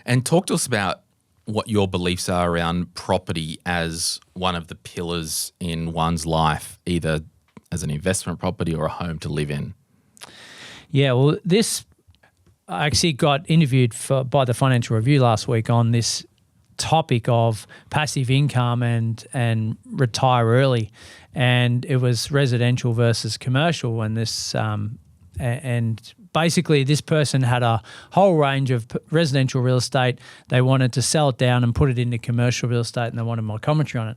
And talk to us about what your beliefs are around property as one of the pillars in one's life, either as an investment property or a home to live in. Yeah, well, I actually got interviewed by the Financial Review last week on this topic of passive income and retire early, and it was residential versus commercial, and basically this person had a whole range of residential real estate. They wanted to sell it down and put it into commercial real estate, and they wanted my commentary on it.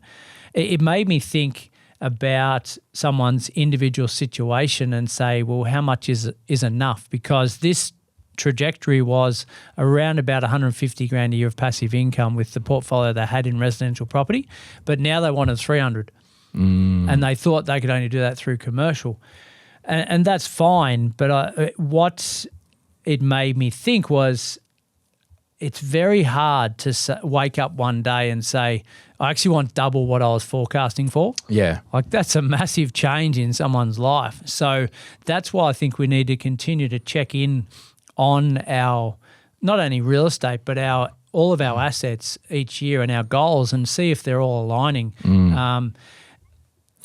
It made me think about someone's individual situation and say, well, how much is enough? Because this trajectory was around about 150 grand a year of passive income with the portfolio they had in residential property, but now they wanted 300, and they thought they could only do that through commercial, and that's fine. But what it made me think was, it's very hard to wake up one day and say, I actually want double what I was forecasting for. Yeah. Like, that's a massive change in someone's life. So that's why I think we need to continue to check in on our, not only real estate, but all of our assets each year and our goals, and see if they're all aligning.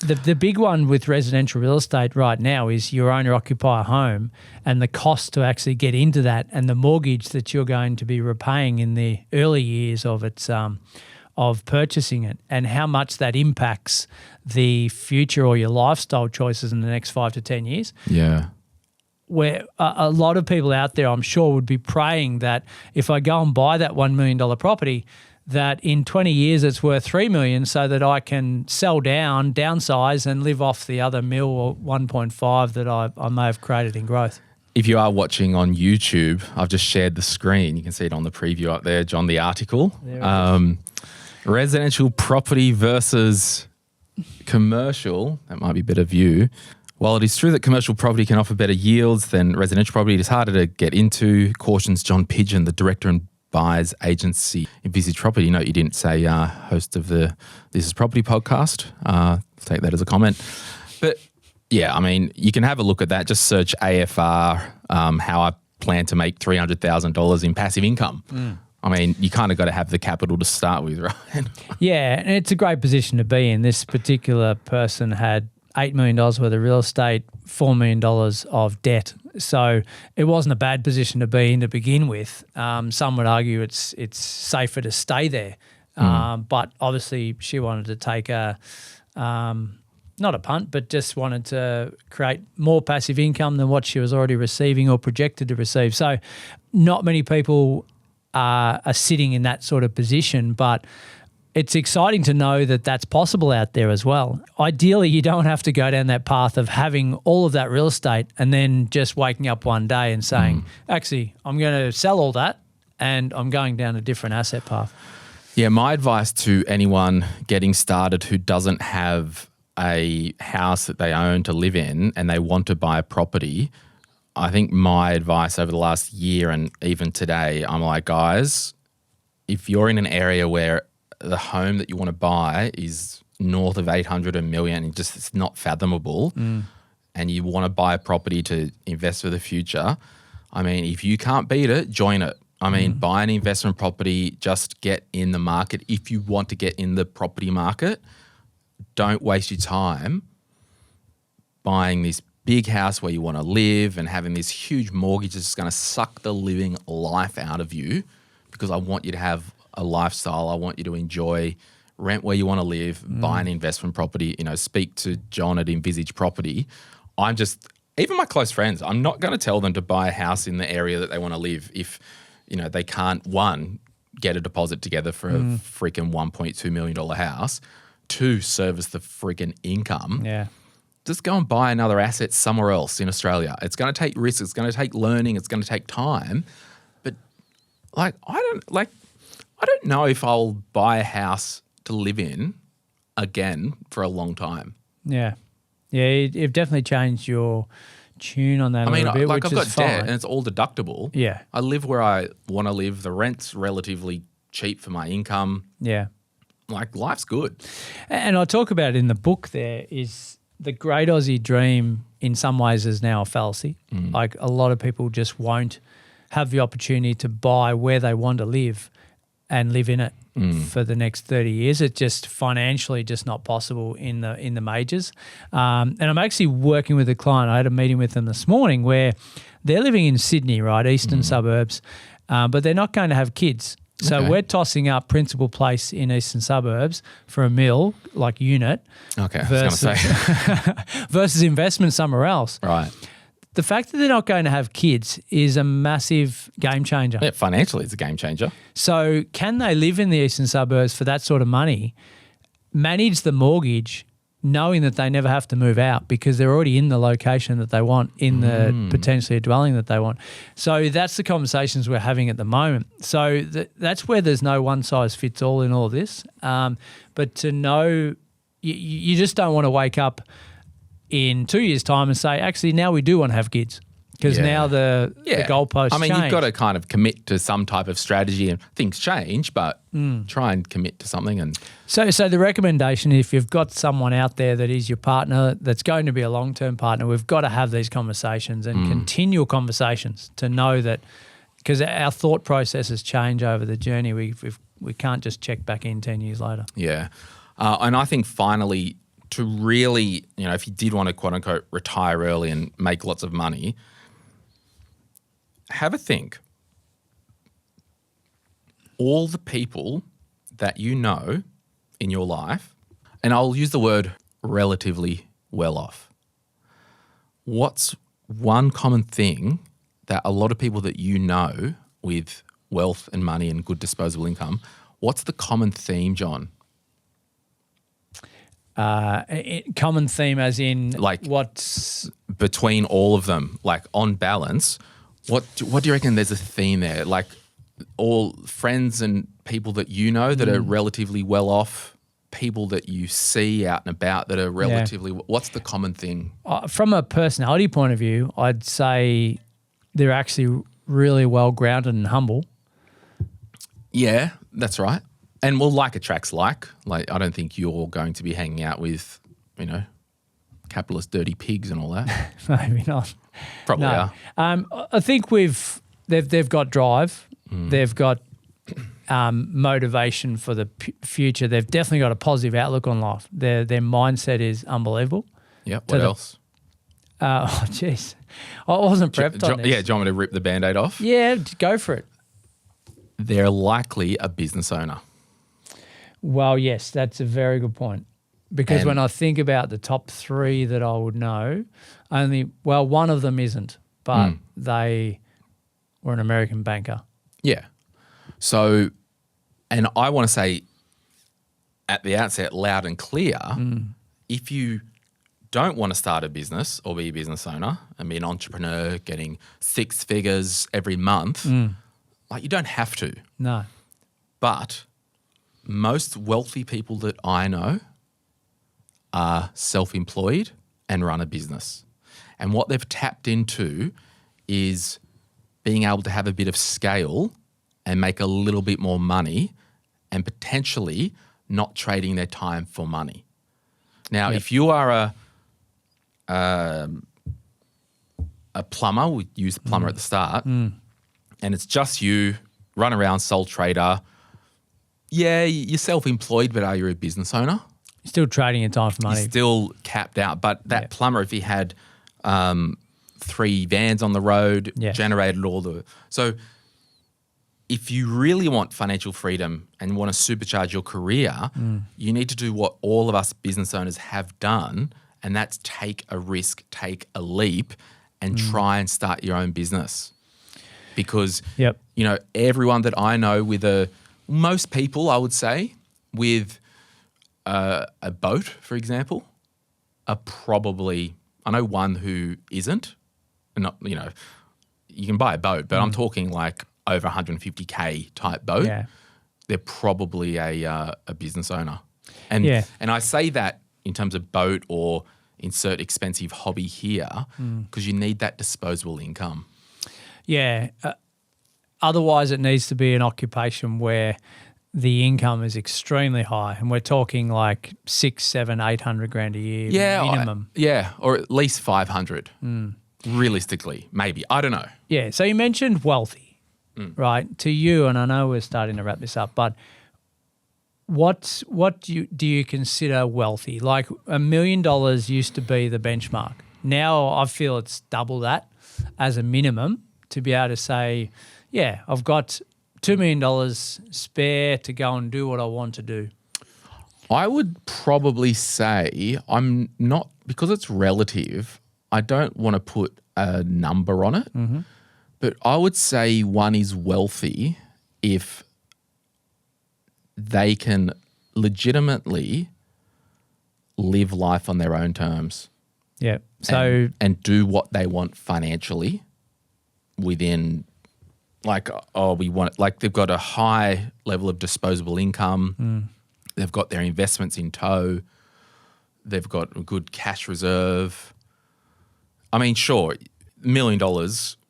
The big one with residential real estate right now is your owner-occupier home and the cost to actually get into that, and the mortgage that you're going to be repaying in the early years of its of purchasing it, and how much that impacts the future or your lifestyle choices in the next 5 to 10 years. Yeah. Where a lot of people out there, I'm sure, would be praying that if I go and buy that $1 million property, that in 20 years it's worth $3 million, so that I can sell down, downsize, and live off the other $1 or 1.5 that I may have created in growth. If you are watching on YouTube, I've just shared the screen. You can see it on the preview up there, John, the article. Residential property versus commercial. That might be a better view. While it is true that commercial property can offer better yields than residential property, it is harder to get into, cautions John Pidgeon, the director and buyers agency Envisage Property. You know, you didn't say host of the This Is Property podcast. Take that as a comment. But yeah, I mean, you can have a look at that. Just search AFR, how I plan to make $300,000 in passive income. I mean, you kind of got to have the capital to start with, right? Yeah, and it's a great position to be in. This particular person had $8 million worth of real estate, $4 million of debt. So it wasn't a bad position to be in to begin with. Some would argue it's safer to stay there. But obviously she wanted to take not a punt, but just wanted to create more passive income than what she was already receiving or projected to receive. So not many people are sitting in that sort of position, but it's exciting to know that that's possible out there as well. Ideally, you don't have to go down that path of having all of that real estate and then just waking up one day and saying, actually, I'm going to sell all that and I'm going down a different asset path. Yeah, my advice to anyone getting started who doesn't have a house that they own to live in and they want to buy a property, I think my advice over the last year and even today, I'm like, guys, if you're in an area where the home that you want to buy is north of 800 a million and just it's not fathomable, and you want to buy a property to invest for the future, I mean, if you can't beat it, join it. I mean, buy an investment property, just get in the market. If you want to get in the property market, don't waste your time buying this big house where you want to live and having this huge mortgage that's going to suck the living life out of you, because I want you to have a lifestyle. I want you to enjoy, rent where you want to live, buy an investment property, speak to John at Envisage Property. Even my close friends, I'm not going to tell them to buy a house in the area that they want to live if, they can't, one, get a deposit together for a freaking $1.2 million house, two, service the freaking income. Yeah. Just go and buy another asset somewhere else in Australia. It's going to take risks. It's going to take learning. It's going to take time. But I don't know if I'll buy a house to live in again for a long time. Yeah. Yeah, you've definitely changed your tune on that a little bit, I've got fine. debt and it's all deductible. Yeah. I live where I want to live. The rent's relatively cheap for my income. Yeah. Life's good. And I talk about it in the book there is the great Aussie dream in some ways is now a fallacy. Like a lot of people just won't have the opportunity to buy where they want to live and live in it for the next 30 years. It's just financially just not possible in the majors. And I'm actually working with a client. I had a meeting with them this morning where they're living in Sydney, right, eastern suburbs, but they're not going to have kids. So we're tossing up principal place in eastern suburbs for a mill, like unit, versus investment somewhere else. Right. The fact that they're not going to have kids is a massive game changer. Yeah, financially it's a game changer. So can they live in the eastern suburbs for that sort of money, manage the mortgage, knowing that they never have to move out because they're already in the location that they want, in the potentially a dwelling that they want. So that's the conversations we're having at the moment. So that's where there's no one size fits all in all this. But to know, you just don't want to wake up in 2 years' time and say, actually, now we do want to have kids. Because now the goalposts change. You've got to kind of commit to some type of strategy, and things change, but try and commit to something. And So the recommendation, if you've got someone out there that is your partner, that's going to be a long-term partner, we've got to have these conversations and continual conversations to know that, because our thought processes change over the journey. We can't just check back in 10 years later. Yeah. And I think finally, to really, if you did want to quote unquote retire early and make lots of money, have a think. All the people that you know in your life, and I'll use the word relatively well off. What's one common thing that a lot of people that you know with wealth and money and good disposable income, what's the common theme, John? Common theme as in like what's between all of them, like on balance, what do you reckon there's a theme there? Like all friends and people that you know that are relatively well off, people that you see out and about that are relatively, what's the common thing? From a personality point of view, I'd say they're actually really well grounded and humble. Yeah, that's right. And well, like attracts like. Like I don't think you're going to be hanging out with, capitalist dirty pigs and all that. Maybe not. Probably are. I think they've got drive. They've got motivation for the future. They've definitely got a positive outlook on life. Their mindset is unbelievable. Yeah. What else? Oh, jeez. I wasn't prepped on this. Yeah. Do you want me to rip the Band-Aid off? Yeah, go for it. They're likely a business owner. Well, yes, that's a very good point. Because when I think about the top three that I would know, one of them isn't, but they were an American banker. Yeah. So, and I want to say at the outset, loud and clear, if you don't want to start a business or be a business owner and be an entrepreneur getting 6 figures every month, you don't have to. No. But most wealthy people that I know are self-employed and run a business. And what they've tapped into is being able to have a bit of scale and make a little bit more money and potentially not trading their time for money. Now, if you are a plumber, we used plumber at the start, and it's just you, run around, sole trader, you're self-employed, but are you a business owner? Still trading your time for money. You're still capped out. But that plumber, if he had 3 vans on the road, generated all the... So if you really want financial freedom and want to supercharge your career, you need to do what all of us business owners have done, and that's take a risk, take a leap, and try and start your own business. Because, everyone that I know most people, I would say, with a boat, for example, are probably, I know one who isn't, not, you can buy a boat, but I'm talking like over 150K type boat. Yeah. They're probably a business owner. And I say that in terms of boat or insert expensive hobby here because you need that disposable income. Yeah. Otherwise, it needs to be an occupation where the income is extremely high, and we're talking like 600, 700, 800 grand a year minimum. Or at least 500. Realistically, maybe. I don't know. Yeah. So you mentioned wealthy, right? To you, and I know we're starting to wrap this up, but what do you consider wealthy? Like $1 million used to be the benchmark. Now I feel it's double that as a minimum to be able to say, yeah, I've got $2 million spare to go and do what I want to do. I would probably say I'm not, because it's relative, I don't want to put a number on it, but I would say one is wealthy if they can legitimately live life on their own terms. Yeah. So and do what they want financially within, like, they've got a high level of disposable income. They've got their investments in tow. They've got a good cash reserve. I mean, sure, $1 million,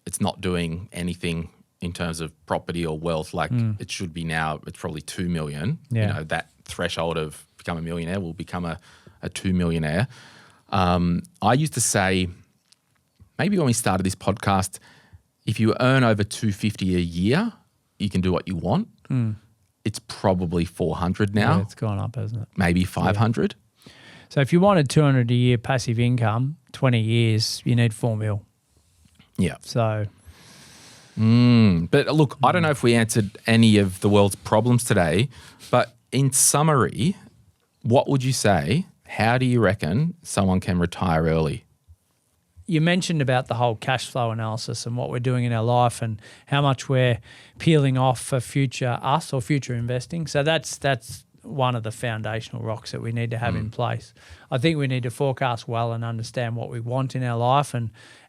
it's not doing anything in terms of property or wealth. Like it should be now, it's probably 2 million. Yeah. You know, that threshold of become a millionaire will become a 2 millionaire. I used to say, maybe when we started this podcast, if you earn over 250 a year, you can do what you want. It's probably 400 now. Yeah, it's gone up, hasn't it? Maybe 500. Yeah. So if you wanted 200 a year passive income, 20 years, you need 4 mil. Yeah. So. But look, I don't know if we answered any of the world's problems today, but in summary, what would you say? How do you reckon someone can retire early? You mentioned about the whole cash flow analysis and what we're doing in our life and how much we're peeling off for future us or future investing. So that's one of the foundational rocks that we need to have in place. I think we need to forecast well and understand what we want in our life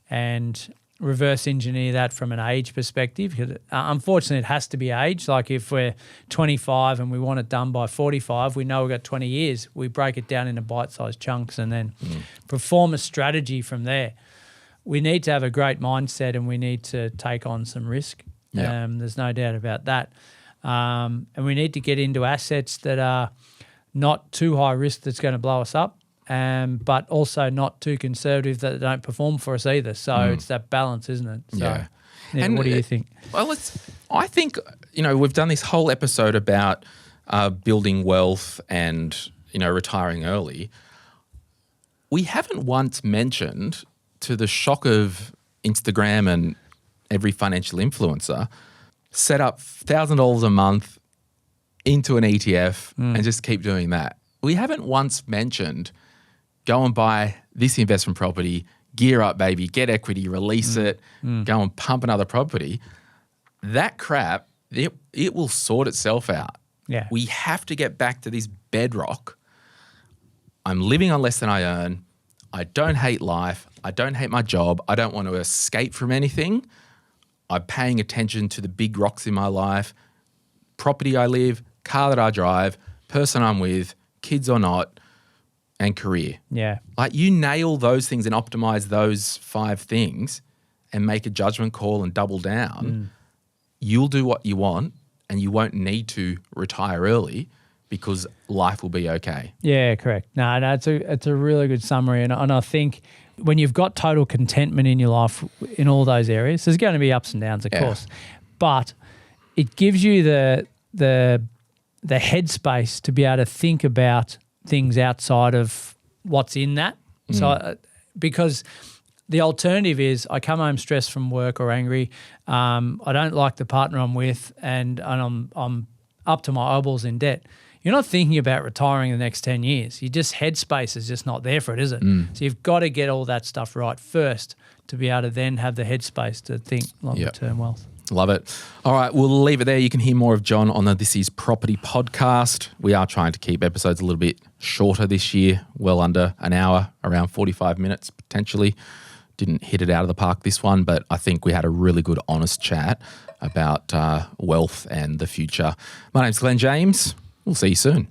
and reverse engineer that from an age perspective. Because unfortunately, it has to be age. Like if we're 25 and we want it done by 45, we know we've got 20 years. We break it down into bite-sized chunks and then perform a strategy from there. We need to have a great mindset and we need to take on some risk. Yeah. There's no doubt about that. And we need to get into assets that are not too high risk that's going to blow us up, but also not too conservative that they don't perform for us either. So it's that balance, isn't it? So, Yeah. And what do you think? Well, I think, we've done this whole episode about building wealth and, retiring early. We haven't once mentioned, to the shock of Instagram and every financial influencer, set up $1,000 a month into an ETF and just keep doing that. We haven't once mentioned go and buy this investment property, gear up, baby, get equity, release it, go and pump another property. That crap, it will sort itself out. Yeah. We have to get back to this bedrock. I'm living on less than I earn. I don't hate life. I don't hate my job. I don't want to escape from anything. I'm paying attention to the big rocks in my life, property I live, car that I drive, person I'm with, kids or not, and career. Yeah. Like you nail those things and optimize those 5 things and make a judgment call and double down, you'll do what you want and you won't need to retire early because life will be okay. Yeah, correct. No, it's a really good summary. And I think when you've got total contentment in your life in all those areas, there's going to be ups and downs, of course, but it gives you the headspace to be able to think about things outside of what's in that. So because the alternative is I come home stressed from work or angry, I don't like the partner I'm with and I'm up to my eyeballs in debt. You're not thinking about retiring in the next 10 years. Headspace is just not there for it, is it? So you've got to get all that stuff right first to be able to then have the headspace to think longer-term wealth. Love it. All right, we'll leave it there. You can hear more of John on the This Is Property podcast. We are trying to keep episodes a little bit shorter this year, well under an hour, around 45 minutes potentially. Didn't hit it out of the park this one, but I think we had a really good, honest chat about wealth and the future. My name's Glenn James. We'll see you soon.